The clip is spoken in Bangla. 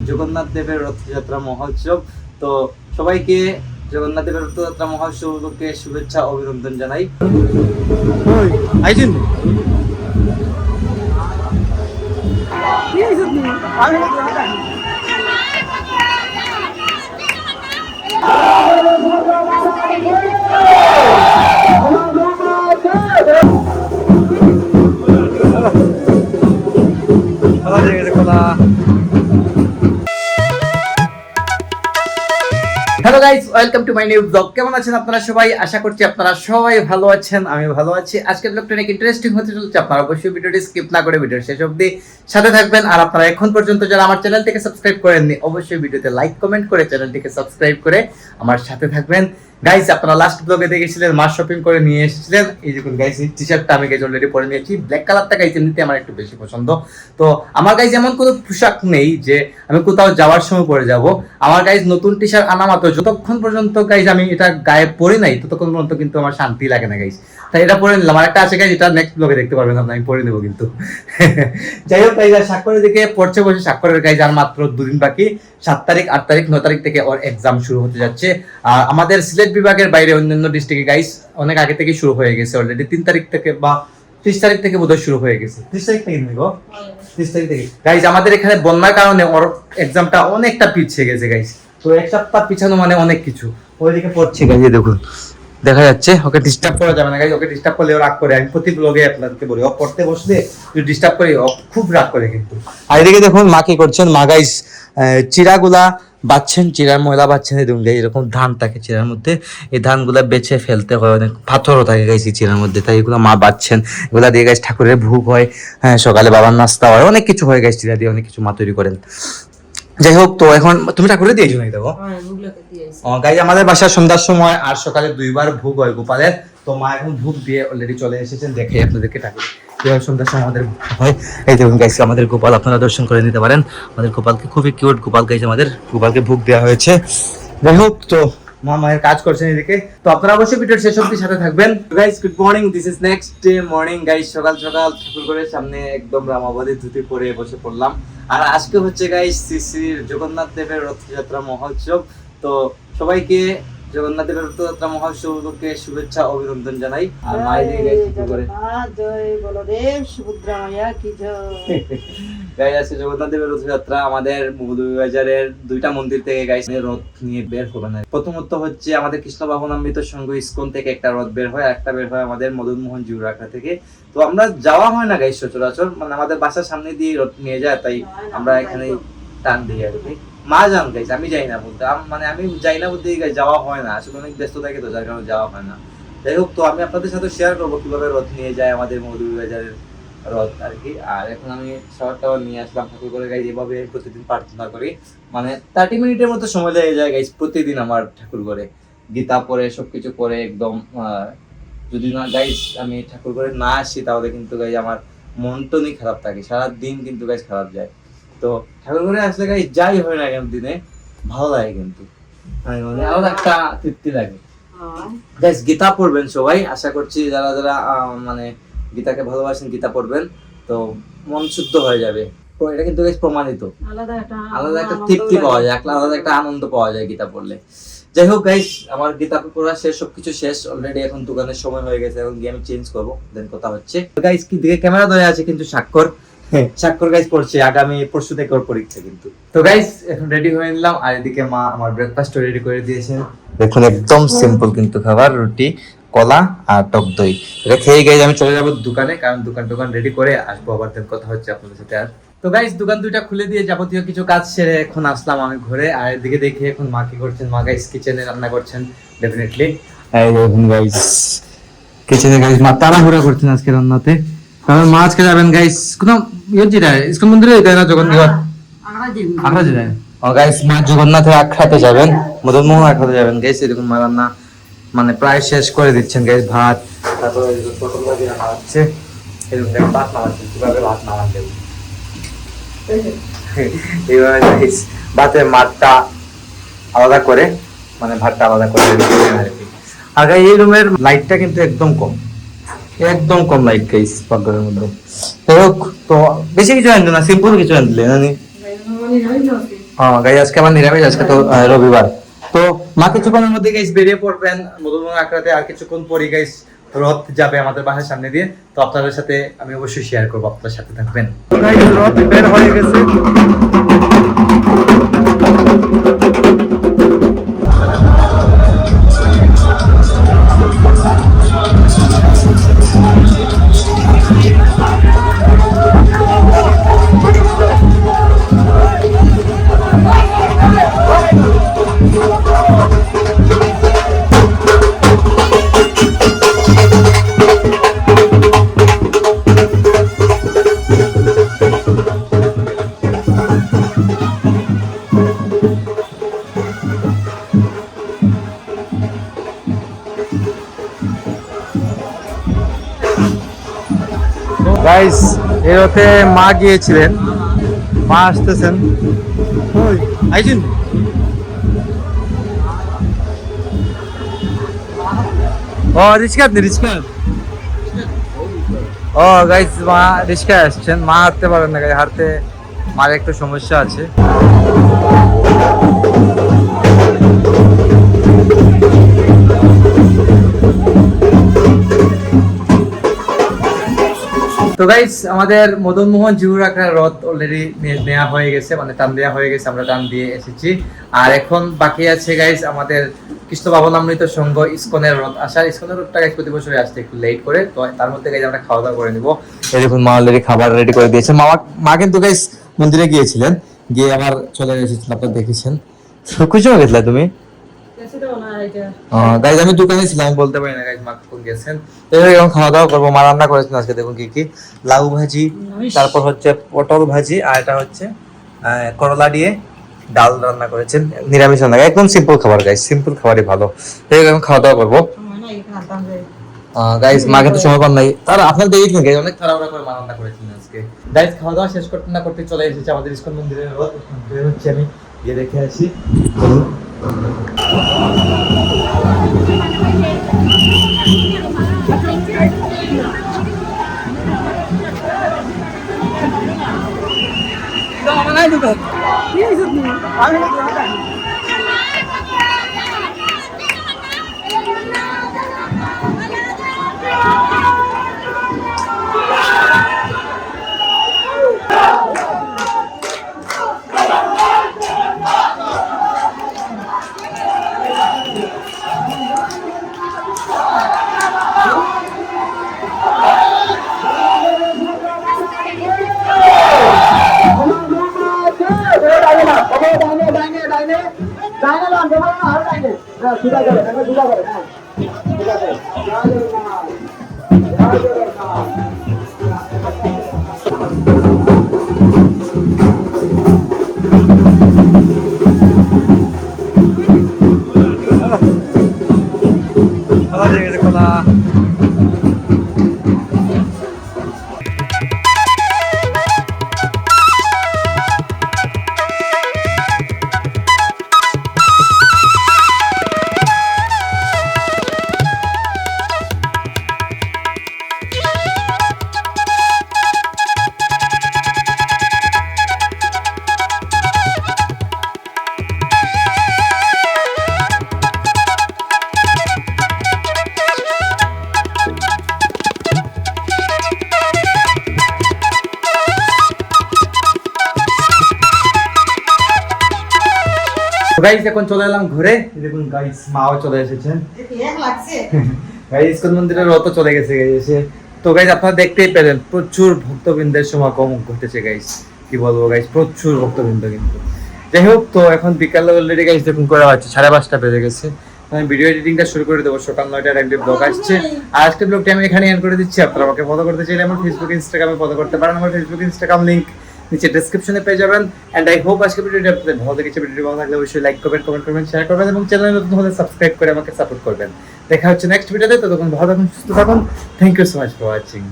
জগন্নাথ দেবের রথযাত্রা মহোৎসব। তো সবাইকে জগন্নাথ দেবের রথযাত্রা মহোৎসব উপলক্ষে শুভেচ্ছা অভিনন্দন জানাই। Hello guys, welcome to my new blog. কেমন আছেন আপনারা সবাই? আশা করছি আপনারা সবাই ভালো আছেন, আমি ভালো আছি। আজকের ব্লগটা অনেক ইন্টারেস্টিং হতে চলছে। আপনারা অবশ্যই ভিডিওটি স্কিপ না করে ভিডিওর শেষ অবধি সাথে থাকবেন। আর আপনারা এখন পর্যন্ত যারা আমার চ্যানেলটিকে সাবস্ক্রাইব করেননি, অবশ্যই ভিডিওতে লাইক কমেন্ট করে চ্যানেলটিকে সাবস্ক্রাইব করে আমার সাথে থাকবেন। গাইস, আপনারা লাস্ট ব্লগে দেখেছিলেন মা শপিং করে নিয়ে এসেছিলেন। এই দেখুন গাইস, এই টি-শার্টটা আমি গাইস অলরেডি পরে নিয়েছি। ব্ল্যাক কালারটা গাইস এমনিতে আমার একটু বেশি পছন্দ। তো আমার গাইস এমন কোনো পোশাক নেই যে আমি কোথাও যাওয়ার সময় পরে যাব। আমার গাইস নতুন টি-শার্ট আনা মাত্র যতক্ষণ পর্যন্ত গাইস আমি এটা গায়ে পরে নাই ততক্ষণ পর্যন্ত কিন্তু আমার শান্তি লাগে না গাইস। তাই এটা পরে নিলাম। আর একটা আছে গাইস, এটা নেক্সট ব্লগে দেখতে পারবেন আপনারা, আমি পরে নেবো কিন্তু। যাই হোক গাইস, স্বাক্ষরের দিকে পড়ছে বসে। স্বাক্ষরের গাইস আর মাত্র 2 দিন বাকি। 7 তারিখ, 8 তারিখ, 9 তারিখ থেকে ওর এক্সাম শুরু হতে যাচ্ছে। আর আমাদের সিলেট বিভাগের বাইরে অন্যান্য ডিস্ট্রিক্টে গাইস অনেক আগে থেকে শুরু হয়ে গেছে অলরেডি। 3 তারিখ থেকে বা 30 তারিখ থেকে বোধহয় শুরু হয়ে গেছে। 30 তারিখ থেকে নিব, 30 তারিখ থেকে গাইস। আমাদের এখানে বন্যার কারণে ওর এক্সামটা অনেকটা পিছিয়ে গেছে গাইস। তো এক সপ্তাহ পিছানো মানে অনেক কিছু। ওইদিকে পড়ছে গাইস, দেখুন দেখা যাচ্ছে। ওকে ডিস্টার্ব করা যাবে না গাইস। ওকে ডিস্টার্ব করলে ও রাগ করে। আমি প্রতি ব্লগে আপনাদেরকে বলি, ও পড়তে বসলে যদি ডিস্টার্ব করি ও খুব রাগ করে কিন্তু। আর এদিকে দেখুন মা কি করছেন। মা গাইস চিরাগুলা বাচ্ছেন, চিরার ময়লা বাচ্ছেন। দেখুন গাইস, এরকম ধান থাকে চিরার মধ্যে। এই ধানগুলা বেছে ফেলতে হয়, অনেক পাথরও থাকে গাইস এই চিরার মধ্যে। তাই এগুলো মা বাচ্ছেন। এগুলা দিয়ে গাইস ঠাকুরের ভোগ হয়। হ্যাঁ, সকালে বাবার নাস্তা হয়, অনেক কিছু হয় গাইস। চিরা দিয়ে অনেক কিছু মা তৈরি করেন। যাই হোক, তো এখন তুমি ঠাকুরে দিয়েছো নাকি? দেখো গাইজ, আমাদের বাসায় সন্ধ্যার সময় আর সকালে 2 বার ভোগ হয় গোপালের। তো মা এখন ভোগ দিয়ে অলরেডি চলে এসেছেন। দেখে আপনাদেরকে ঠাকুর কিভাবে সন্ধ্যার সময় আমাদের হয়। এই দেখুন গাইজ, আমাদের গোপাল আপনারা দর্শন করে নিতে পারেন। আমাদের গোপালকে খুবই কিউট গোপাল গাইজ, আমাদের গোপালকে ভোগ দেওয়া হয়েছে। যাই হোক, তো মা মায়ের কাজ করছেন এদিকে। তো আপনারা অবশ্যই ভিডিওর শেষ অবধি সাথে থাকবেন। Guys good morning, this is next day morning guys. সকাল সকাল ঠাকুর করে সামনে একদম রামাবাদী ধুতি পরে বসে পড়লাম। আর আজকে হচ্ছে গাইজ শ্রী জগন্নাথ দেবের রথযাত্রা মহোৎসব। তো সবাইকে জগন্নাথ দেবের রথযাত্রা মহোৎসব উপলক্ষে শুভেচ্ছা অভিনন্দন জানাই। আর মায়ের গাইজ করে জয় বলদেব সুভদ্রা মাইয়া কি জয়। গাইজ আছে জগন্নাথ দেবের রথযাত্রা আমাদের মৌলভীবাজারের 2টা মন্দির থেকে গাইজ রথ নিয়ে বের হবে না। প্রথমত হচ্ছে আমাদের কৃষ্ণ বাহনামৃত সংঘ ইসকন থেকে একটা রথ বের হয়, একটা বের হয় আমাদের মদন মোহন জিউরাখা থেকে। তো আমরা যাওয়া হয় না গাইজ সচরাচর, মানে আমাদের বাসার সামনে দিয়ে রথ নিয়ে যায়, তাই আমরা এখানে টান দিই আর কি। মা যান গাইজ, আমি যাই না বলতে, মানে আমি যাই না বলতে গাইজ যাওয়া হয় না। আসলে অনেক ব্যস্ত থাকে তো যার কারণে যাওয়া হয় না। যাই হোক, তো আমি আপনাদের সাথে শেয়ার করবো কিভাবে রথ নিয়ে যায় আমাদের মৌলভীবাজারের রথ আর কি। আর এখন আমি শহরটাও নিয়ে আসলাম ঠাকুর করে গাইজ। এভাবে প্রতিদিন প্রার্থনা করি, মানে 30 মিনিটের মতো সময় লেগে যায় গাইজ প্রতিদিন আমার ঠাকুর করে গীতা পড়ে সবকিছু করে একদম। যদি না গাইজ আমি ঠাকুর করে না আসি তাহলে কিন্তু গাইজ আমার মন টনই খারাপ থাকে, সারাদিন কিন্তু গাইজ খারাপ যায়। তো ঠাকুর করে আসলে গাইজ যাই হয় না কেন দিনে ভালো লাগে কিন্তু, মানে আলাদা একটা তৃপ্তি লাগে। গাইজ গীতা পড়বেন সবাই, আশা করছি যারা যারা মানে গীতাকে ভালোবাসেন গীতা পড়বেন, তো মন শুদ্ধ হয়ে যাবে। তো এটা কিন্তু গাইজ প্রমাণিত। আলাদা একটা তৃপ্তি পাওয়া যায়, আলাদা একটা আনন্দ পাওয়া যায় গীতা পড়লে। যাই হোক গাইজ, আমার গীতা পড়া শেষ, সবকিছু শেষ অলরেডি। এখন দোকানের সময় হয়ে গেছে, এখন গিয়ে আমি চেঞ্জ করবো, দেন কথা হচ্ছে। গাইজ কি দিকে ক্যামেরা ধরে আছে কিন্তু স্বাক্ষর গাইজ পড়ছে, আগামী পরশু থেকে ওর পরীক্ষা কিন্তু। তো গাইজ এখন রেডি হয়ে নিলাম। আর এদিকে মা আমার ব্রেকফাস্ট রেডি করে দিয়েছেন। দেখুন একদম সিম্পল কিন্তু খাবার, রুটি, কলা আর টক দই। এটা খেয়ে গাইজ আমি চলে যাবো দোকানে, কারণ দোকান রেডি করে আসবো আবার, দেন কথা হচ্ছে আপনাদের সাথে। আর তো গাইজ দোকান 2টা খুলে দিয়ে যাবতীয় কিছু কাজ সেরে এখন আসলাম আমি ঘরে। আর এদিকে দেখি এখন মা কি করছেন। মা গাইজ কিচেনে রান্না করছেন ডেফিনেটলি। এই দেখুন গাইজ কিচেনে গাইজ মা তাড়াহুড়া করছেন আজকে রান্নাতে, কারণ মা আজকে যাবেন গাইজ কোনো ইস্কন মন্দিরে যায় না, জগন্নাথ আখড়া যায়। ও গাইজ মা জগন্নাথের আখড়াতে যাবেন, মদন মোহন আখড়াতে যাবেন গাইজ। এরকম মা রান্না মানে প্রায় শেষ করে দিচ্ছেন গাইজ। ভাত, তারপরে পটল ভাজি রান্না হচ্ছে। এরকম ভাত নামাচ্ছেন, কিভাবে ভাত নামান দেবো এইভাবে গাইজ ভাতের মাঠটা আলাদা করে, মানে ভাতটা আলাদা করে আর কি। আর গাইজ এই রুমের লাইটটা কিন্তু একদম কম লাইট গাইজ পাকঘরের মধ্যে। যাই হোক, তো বেশি কিছু আনতো না, সিম্পল কিছু আনলে গাইস আজকে আমার নিরামিষ, আজকে তো রবিবার। তো মা কিছুক্ষণের মধ্যে গাইস বেরিয়ে পড়বেন মধুময় আখড়াতে, আর কিছুক্ষণ পরই গাইস রথ যাবে আমাদের বাসার সামনে দিয়ে। তো আপনাদের সাথে আমি অবশ্যই শেয়ার করবো, আপনাদের সাথে থাকবেন। রথ বের হয়ে গেছে। গাইস এই রথে মা গিয়েছিলেন, মা আসতেছেন। আইছেন ও রিস্কা, আপনি রিস্কা? ও গাইস মা রিস্কায় আসছেন, মা হাঁটতে পারেন না, হাঁটতে মার একটু সমস্যা আছে। তো গাইস আমাদের মদন মোহন জিহুর আখড়ার রথ অলরেডি নেওয়া হয়ে গেছে, মানে টান দেওয়া হয়ে গেছে, আমরা টান দিয়ে এসেছি। আর এখন বাকি আছে গাইস আমাদের কৃষ্ণ ভাবনামৃত সংঘ ইসকনের রথ আসার। ইসকনের রথটা গাইস প্রতি বছরই আসতে একটু লেট করে, তো তার মধ্যে গাইস আমরা খাওয়া দাওয়া করে নিব। এই দেখুন মা অলরেডি খাবার রেডি করে দিয়েছে। মা কিন্তু গাইস মন্দিরে গিয়েছিলেন, গিয়ে আবার চলে এসেছিলেন, আপনারা দেখেছেন। খুশি হয়ে গেছিলা তুমি? গাইজ আমি দোকানে ছিলাম, বলতে পারি না গাইজ মা কখন গেছেন। এখন খাওয়া দাওয়া করবো। মা রান্না করেছেন আজকে, দেখুন কি কি, লাউ ভাজি, তারপর হচ্ছে পটল ভাজি, আর এটা হচ্ছে করলা দিয়ে ডাল রান্না করেছেন। নিরামিষ রান্না, একদম সিম্পল খাবার গাইজ, সিম্পল খাবারই ভালো। এখন খাওয়া দাওয়া করবো গাইজ। মা কিন্তু সময় পান নাই, তারা আপনার দেখেছেন গাইজ অনেক তাড়াহুড়া করে মা রান্না করেছিলেন আজকে। গাইজ খাওয়া দাওয়া শেষ করতে না করতে চলে এসেছে আমাদের ইসকন মন্দিরের রথ। হচ্ছে আমি গিয়ে দেখে আসি। গাইস এখন চলে এলাম ঘুরে, দেখুন গাইস মাও চলে এসেছেন। গাইস ইসকন মন্দিরের রথ চলে গেছে গাইস। তো গাইস আপনারা দেখতেই পেলেন প্রচুর ভক্তবৃন্দের সমাগম ঘটেছে গাইস, কি বলবো গাইস, প্রচুর ভক্তবৃন্দ। কিন্তু যাই হোক, তো এখন বিকালে অলরেডি গাইস দেখুন করে হচ্ছে 5:30 বেজে গেছে। আমি ভিডিও এডিটিংটা শুরু করে দেবো, সকাল 9টার একটা ব্লগ আসছে। আর আজকের ব্লগটা আমি এখানে এন্ড করে দিচ্ছি। আপনারা আমাকে ফলো করতে চাইলে আমার ফেসবুক ইনস্টাগ্রামে ফলো করতে পারেন। আমার ফেসবুক ইনস্টাগ্রাম লিংক নিচে ডেসক্রিপশনে পেয়ে যাবেন। এন্ড আই হোপ আজকের ভিডিওটা আপনাদের ভালো লেগেছে। ভিডিওটি ভালো লাগলে অবশ্যই লাইক করবেন, কমেন্ট করবেন, শেয়ার করবেন এবং চ্যানেলে নতুন হলে সাবস্ক্রাইব করে আমাকে সাপোর্ট করবেন। দেখা হচ্ছে নেক্সট ভিডিওতে, ততক্ষণ ভালো থাকুন, সুস্থ থাকুন। Thank you so much for watching.